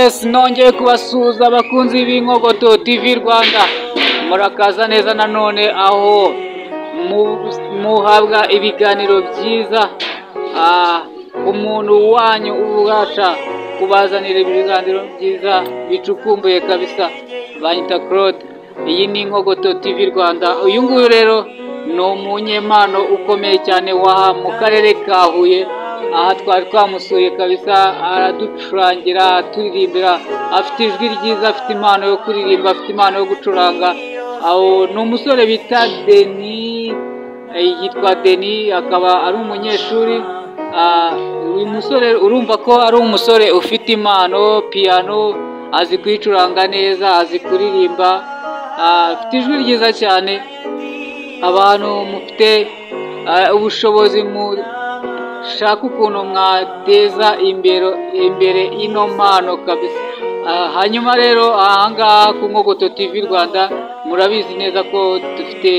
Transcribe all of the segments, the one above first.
Yes, nongeye kubasuhuza abakunzi b'Inkogoto TV Rwanda. Murakaza neza nanone aho muhabwa ibiganiro byiza. Umuntu wanyu ubasha kubazanira ibiganiro byiza bicukumbuye kabisa. Banyita Claude. Iyi ni Inkogoto TV Rwanda. Uyu nguyu rero ni umunyempano ukomeye cyane waha mu karere ka Huye. Aha twari twamusuye kabisa, araducurangira, aturirimbira, afite ijwi ryiza, afite impano yo kuririmba, afite impano yo gucuranga. Aho ni umusore bita Denis, yitwa Denis, akaba ari umunyeshuri. Uyu musore urumva ko ari umusore ufite impano, piano, azi kuyicuranga neza, azi kuririmba, afite ijwi ryiza cyane. Abantu mufite ubushobozi shaka ukuntu mwateza imbere ino mpano kabisa. Hanyuma rero ahangaha ku Nkogoto TV Rwanda murabizi neza ko dufite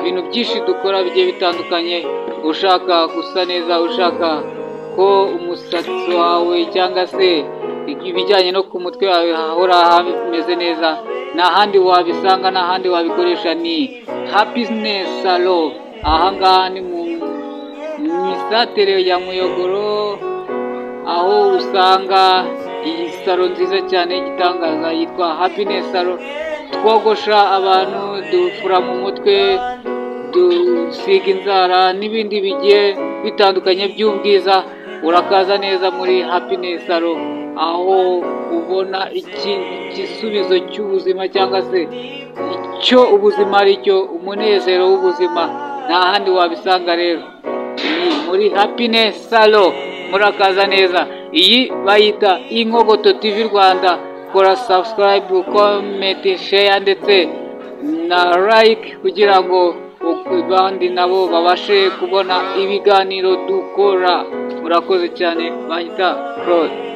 ibintu byinshi dukora bigiye bitandukanye. Ushaka gusa neza, ushaka ko umusatsi wawe cyangwa se ibijyanye no ku mutwe wawe hahora hameze neza, nta handi wabisanga, nta handi wabikoresha, ni Happiness Salon. Ahangaha ni mu isatere ya Muyogoro, aho usanga iyi salo nziza cyane y'igitangaza yitwa Happiness Salon. Twogosha abantu, dufura mu mutwe, dusiga inzara n'ibindi bigiye bitandukanye by'ubwiza. Urakaza neza muri Happiness Salon, aho ubona igisubizo cy'ubuzima cyangwa se icyo ubuzima ari cyo, umunezero w'ubuzima, nta handi wabisanga rero muri Happiness Salon. Murakaza neza. Iyi bayita Inkogoto TV Rwanda. Kora subscribe, comment, share ndetse na like kugira ngo abandi nabo babashe kubona ibiganiro dukora. Murakoze cyane. Bayita Claude.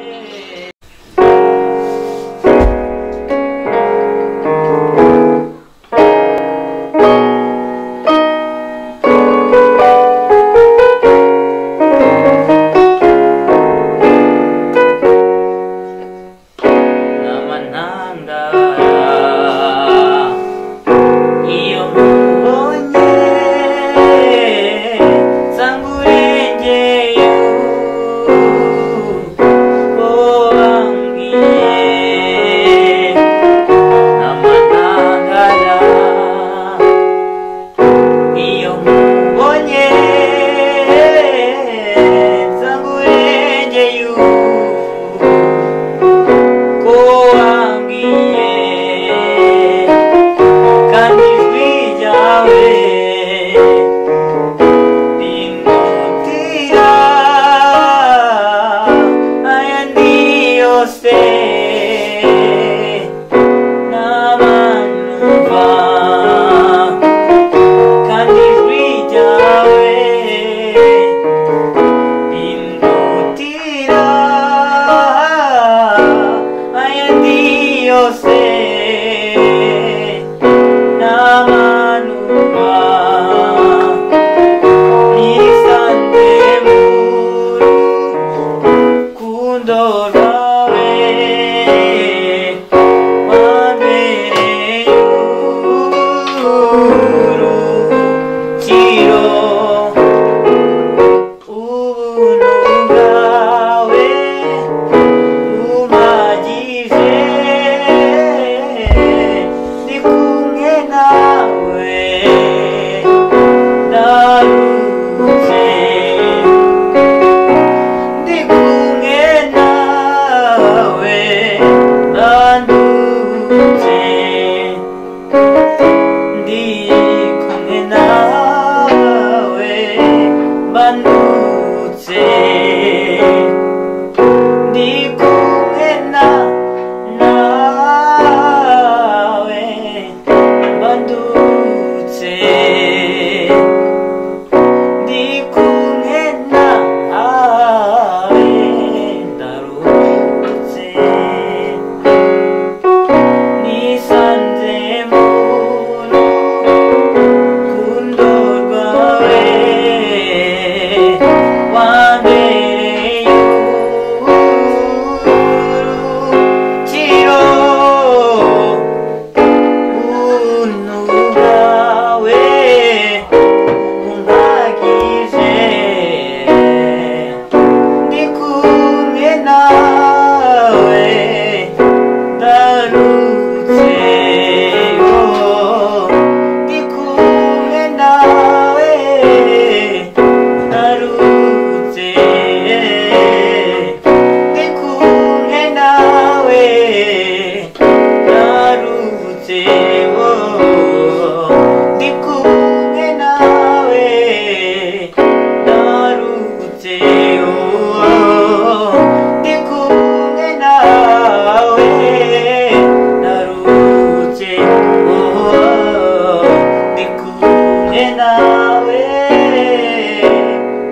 nawe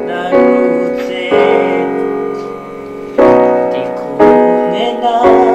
narutse ndi kumwe nawe